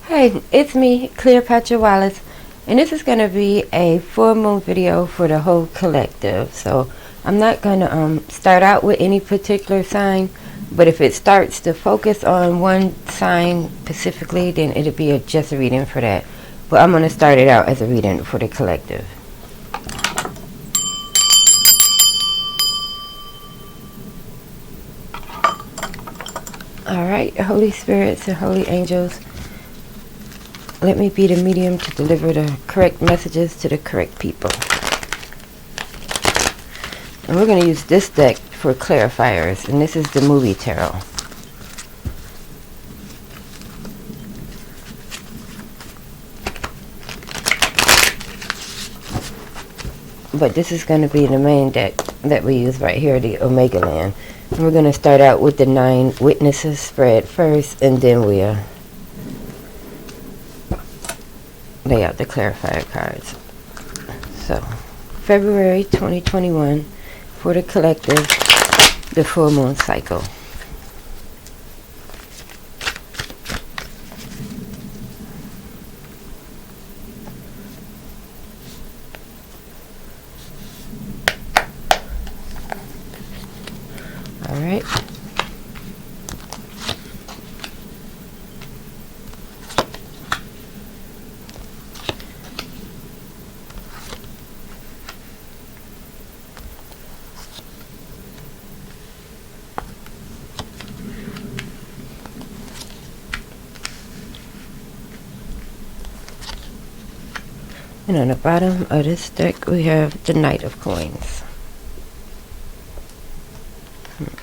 Hey, it's me, Cleopatra Wallace, and this is going to be a full moon video for the whole collective. So I'm not going to start out with any particular sign, but if it starts to focus on one sign specifically, then it'll be just a reading for that. But I'm going to start it out as a reading for the collective. Alright, Holy Spirits and Holy Angels, let me be the medium to deliver the correct messages to the correct people. And we're going to use this deck for clarifiers, and this is the movie tarot. But this is going to be the main deck that we use right here, the Omega Land. And we're going to start out with the 9 witnesses spread first, and then we'll lay out the clarifier cards. So, February 2021 for the collective, the full moon cycle. All right. And on the bottom of this deck, we have the Knight of Coins.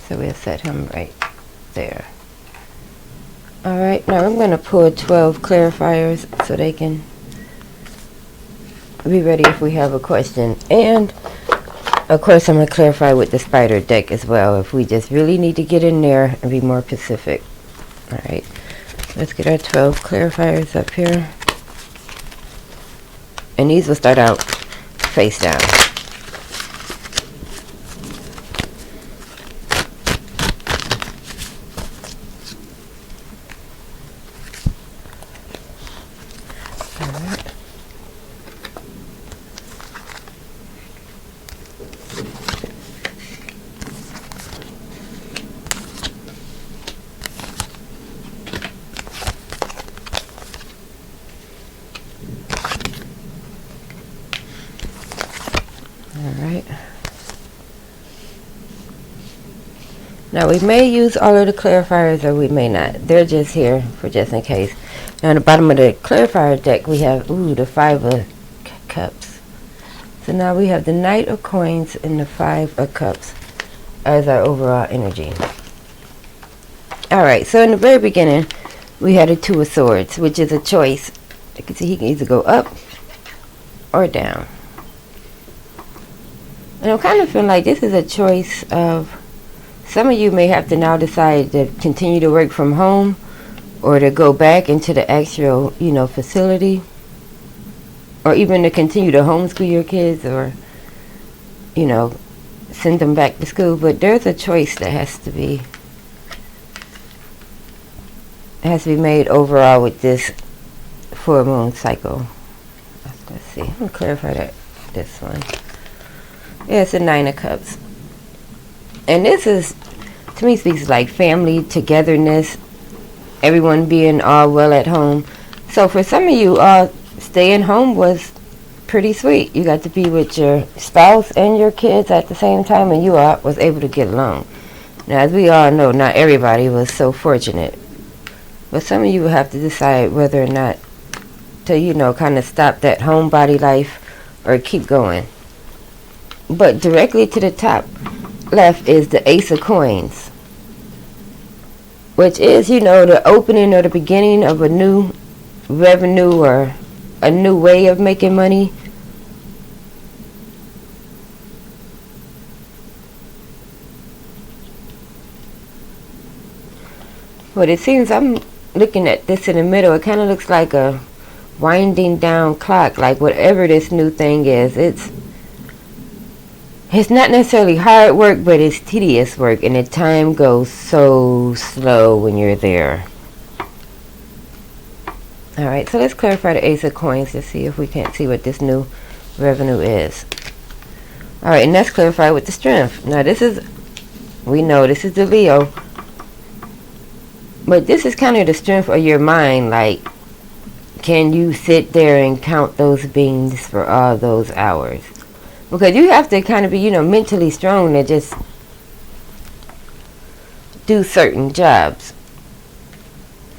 So we'll set him right there. Alright, now I'm going to pull 12 clarifiers so they can be ready if we have a question. And, of course, I'm going to clarify with the spider deck as well if we just really need to get in there and be more specific. Alright, let's get our 12 clarifiers up here. And these will start out face down. Alright. Alright. Now we may use all of the clarifiers or we may not. They're just here for just in case. Now on the bottom of the clarifier deck we have, the 5 of Cups. So now we have the Knight of Coins and the 5 of Cups as our overall energy. Alright, so in the very beginning we had a 2 of Swords, which is a choice. You can see he can either go up or down. And I'm kind of feeling like this is a choice of, some of you may have to now decide to continue to work from home or to go back into the actual, facility, or even to continue to homeschool your kids or, send them back to school. But there's a choice that has to be made overall with this full moon cycle. Let's see. I'm going to clarify this one. Yeah, it's a 9 of Cups. And this is, to me, speaks like family, togetherness, everyone being all well at home. So for some of you, staying home was pretty sweet. You got to be with your spouse and your kids at the same time, and you all was able to get along. Now, as we all know, not everybody was so fortunate. But some of you will have to decide whether or not to, kind of stop that homebody life or keep going. But directly to the top left is the Ace of Coins, which is, the opening or the beginning of a new revenue or a new way of making money. But it seems, I'm looking at this in the middle, it kind of looks like a winding down clock, like whatever this new thing is, it's not necessarily hard work, but it's tedious work, and the time goes so slow when you're there. Alright, so let's clarify the Ace of Coins to see if we can't see what this new revenue is. Alright, and let's clarify with the Strength. Now this is, we know this is the Leo, but this is kind of the strength of your mind. Like, can you sit there and count those beans for all those hours? Because you have to kind of be, mentally strong to just do certain jobs.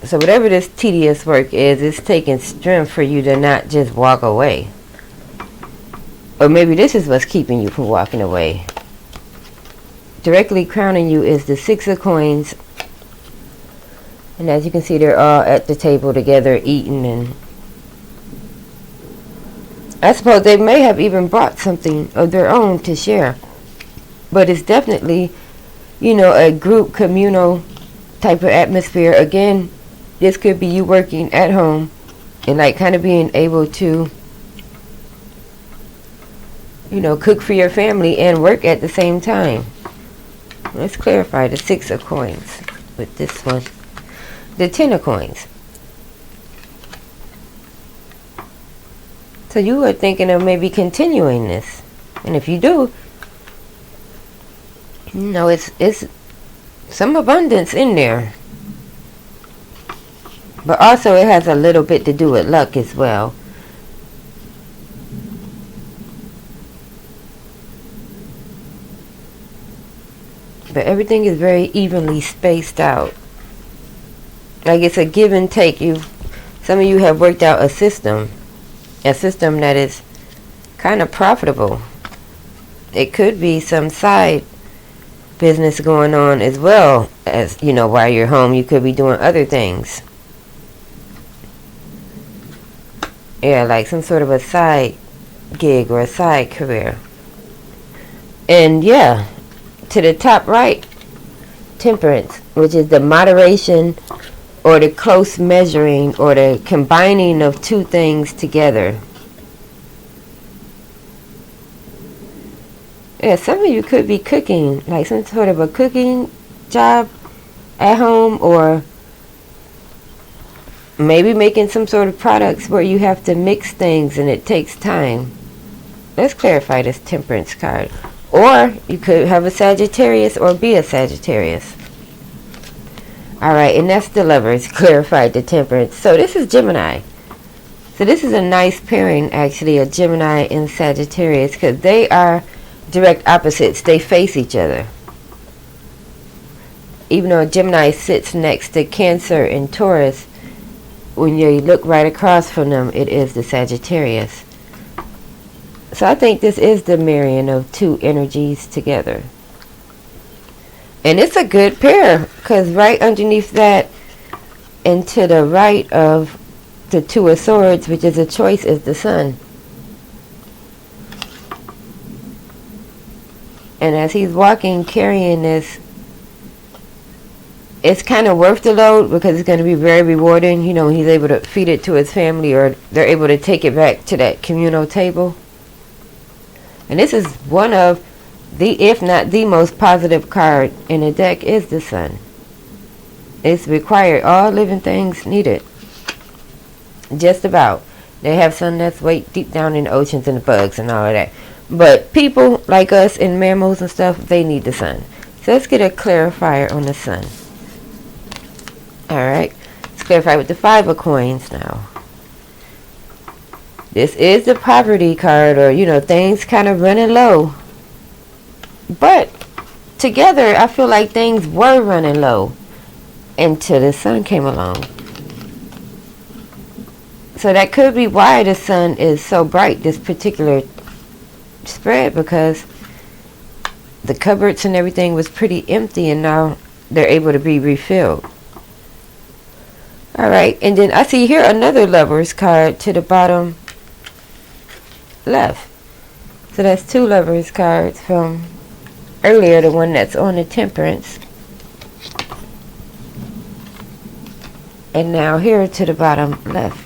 So whatever this tedious work is, it's taking strength for you to not just walk away. Or maybe this is what's keeping you from walking away. Directly crowning you is the Six of Coins. And as you can see, they're all at the table together eating, and I suppose they may have even brought something of their own to share. But it's definitely, a group, communal type of atmosphere. Again, this could be you working at home and like kind of being able to, cook for your family and work at the same time. Let's clarify the Six of Coins with this one. The Ten of Coins. So you are thinking of maybe continuing this. And if you do, it's some abundance in there. But also it has a little bit to do with luck as well. But everything is very evenly spaced out. Like it's a give and take. Some of you have worked out a system that is kind of profitable. It could be some side business going on as well as, while you're home, you could be doing other things. Yeah, like some sort of a side gig or a side career. And yeah, to the top right, Temperance, which is the moderation or the close measuring or the combining of two things together. Yeah, some of you could be cooking, like some sort of a cooking job at home, or maybe making some sort of products where you have to mix things and it takes time. Let's clarify this Temperance card. Or you could have a Sagittarius or be a Sagittarius. Alright, and that's the Lovers, clarified the Temperance. So this is Gemini. So this is a nice pairing, actually, of Gemini and Sagittarius, because they are direct opposites. They face each other. Even though Gemini sits next to Cancer and Taurus, when you look right across from them, it is the Sagittarius. So I think this is the marrying of two energies together. And it's a good pair, because right underneath that and to the right of the Two of Swords, which is a choice, is the Sun. And as he's walking, carrying this, it's kind of worth the load because it's going to be very rewarding. He's able to feed it to his family, or they're able to take it back to that communal table. And this is one of the, if not the most positive card in the deck, is the Sun. It's required. All living things need it. Just about. They have sun that's way deep down in the oceans and the bugs and all of that. But people like us and mammals and stuff, they need the Sun. So let's get a clarifier on the Sun. Alright. Let's clarify with the Five of Coins now. This is the poverty card, or, things kind of running low. But together, I feel like things were running low until the Sun came along. So that could be why the Sun is so bright, this particular spread, because the cupboards and everything was pretty empty, and now they're able to be refilled. Alright, and then I see here another Lovers card to the bottom left. So that's two Lovers cards from earlier, the one that's on the Temperance. And now here to the bottom left.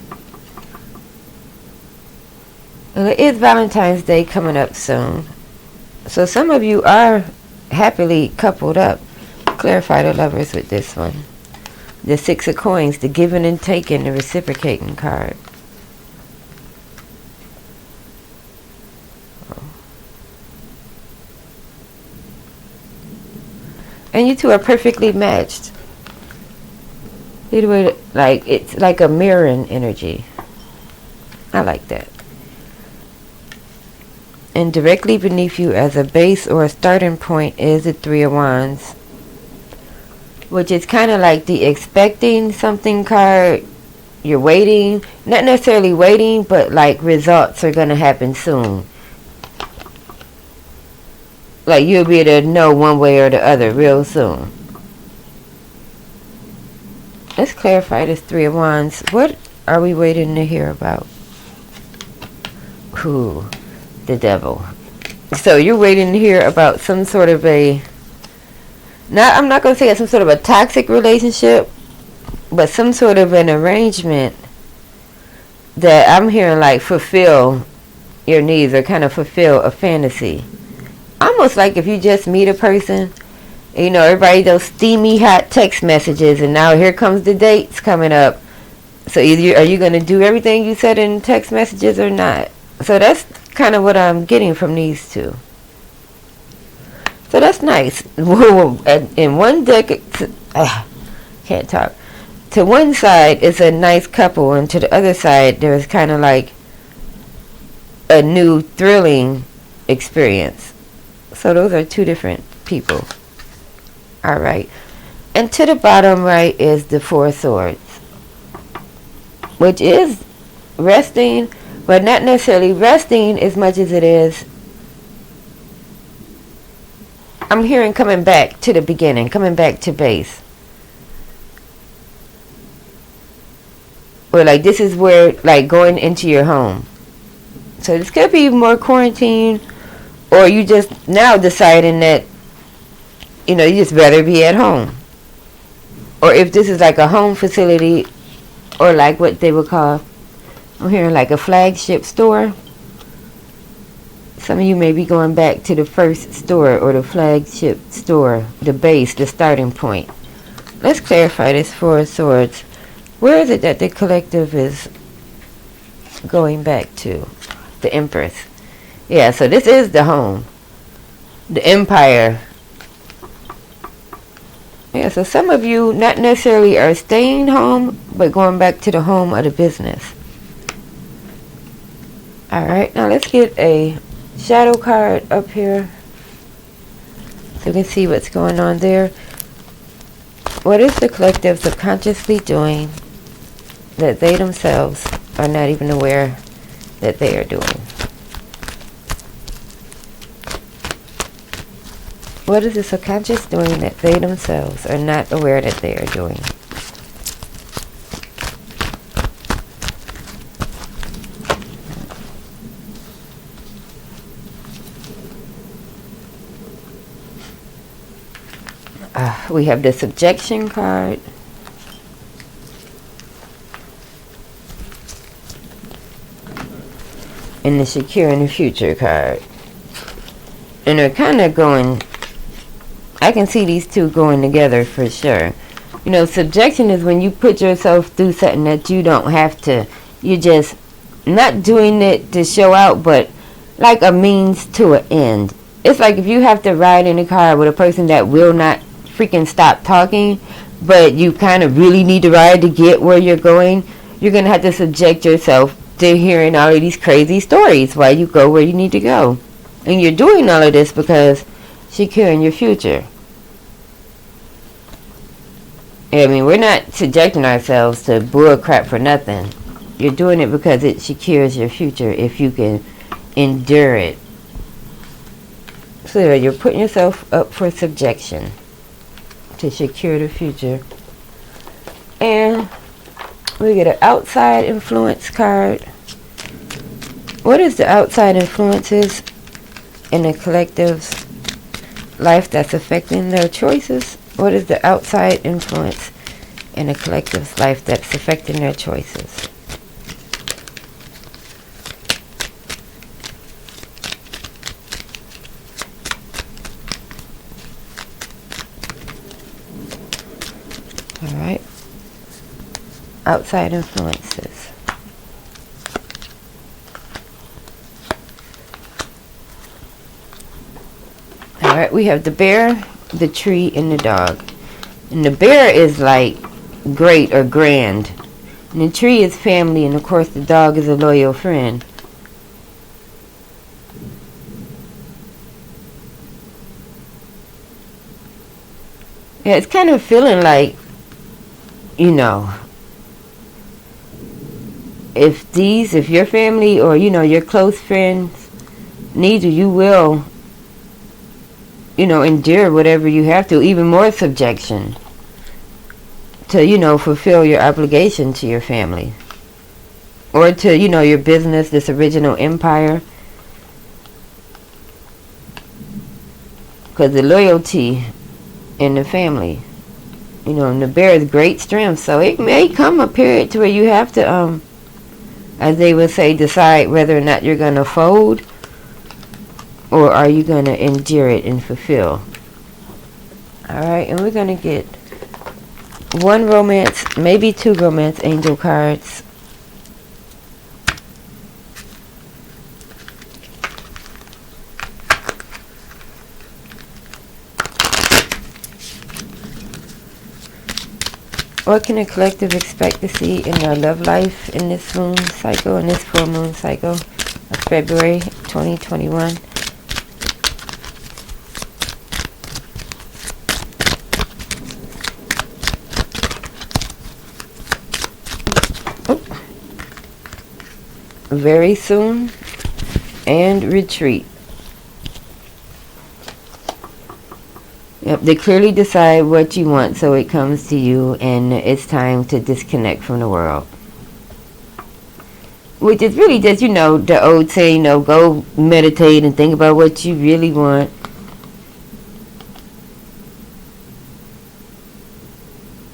And it is Valentine's Day coming up soon. So some of you are happily coupled up. Clarify the Lovers with this one. The Six of Coins, the giving and taking, the reciprocating card. And you two are perfectly matched. Like it's like a mirroring energy. I like that. And directly beneath you as a base or a starting point is the Three of Wands, which is kind of like the expecting something card. You're waiting, not necessarily waiting, but like results are going to happen soon. Like you'll be able to know one way or the other real soon. Let's clarify this Three of Wands. What are we waiting to hear about? Ooh, the Devil. So you're waiting to hear about some sort of I'm not going to say it's some sort of a toxic relationship, but some sort of an arrangement that I'm hearing like fulfill your needs or kind of fulfill a fantasy. Almost like if you just meet a person, you know, everybody those steamy hot text messages, and now here comes the dates coming up. So either are you going to do everything you said in text messages or not? So that's kind of what I'm getting from these two. So that's nice. In one deck, can't talk. To one side is a nice couple, and to the other side there's kind of like a new thrilling experience. So those are two different people. Alright. And to the bottom right is the Four of Swords, which is resting, but not necessarily resting as much as it is. I'm hearing coming back to the beginning, coming back to base. Or like this is where, like going into your home. So this could be more quarantine, or you just now deciding that, you know, you just rather be at home. Or if this is like a home facility, or like what they would call, I'm hearing like a flagship store. Some of you may be going back to the first store or the flagship store, the base, the starting point. Let's clarify this Four of Swords. Where is it that the collective is going back to? The Empress. Yeah, so this is the home. The Empire. Yeah, so some of you not necessarily are staying home, but going back to the home of the business. Alright, now let's get a shadow card up here so we can see what's going on there. What is the collective subconsciously doing that they themselves are not even aware that they are doing? What is the subconscious doing that they themselves are not aware that they are doing? We have the subjection card. And the secure in the future card. And they're kind of going, I can see these two going together for sure. You know, subjection is when you put yourself through something that you don't have to. You're just not doing it to show out, but like a means to an end. It's like if you have to ride in a car with a person that will not freaking stop talking, but you kind of really need to ride to get where you're going, you're going to have to subject yourself to hearing all of these crazy stories while you go where you need to go. And you're doing all of this because securing your future. I mean, we're not subjecting ourselves to bull crap for nothing. You're doing it because it secures your future if you can endure it. So you're putting yourself up for subjection to secure the future. And we get an outside influence card. What is the outside influences in the collective's life that's affecting their choices? What is the outside influence in the collective's life that's affecting their choices? Alright. outside influences. Alright, we have the bear, the tree, and the dog. And the bear is like great or grand. And the tree is family, and of course the dog is a loyal friend. Yeah, it's kind of feeling like, you know, if your family or, you know, your close friends need you, you will, you know, endure whatever you have to, even more subjection to, you know, fulfill your obligation to your family. Or to, you know, your business, this original empire. Because the loyalty in the family, you know, and the bear is great strength. So it may come a period to where you have to, as they would say, decide whether or not you're going to fold or are you going to endure it and fulfill. Alright, and we're going to get one romance, maybe two romance angel cards. What can a collective expect to see in their love life in this moon cycle, in this full moon cycle of February 2021? Very soon and retreat. Yep, they clearly decide what you want, so it comes to you, and it's time to disconnect from the world. Which is really just, you know, the old saying, you know, go meditate and think about what you really want.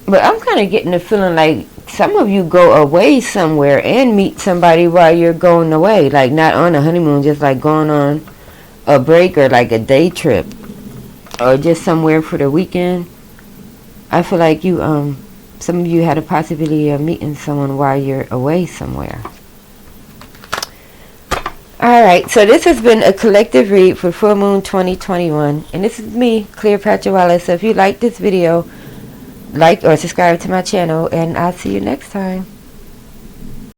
But I'm kind of getting the feeling like some of you go away somewhere and meet somebody while you're going away. Like not on a honeymoon, just like going on a break or like a day trip. Or just somewhere for the weekend. I feel like you, some of you had a possibility of meeting someone while you're away somewhere. Alright, so this has been a collective read for Full Moon 2021. And this is me, Cleopatra Wallace. So if you like this video, like or subscribe to my channel, and I'll see you next time.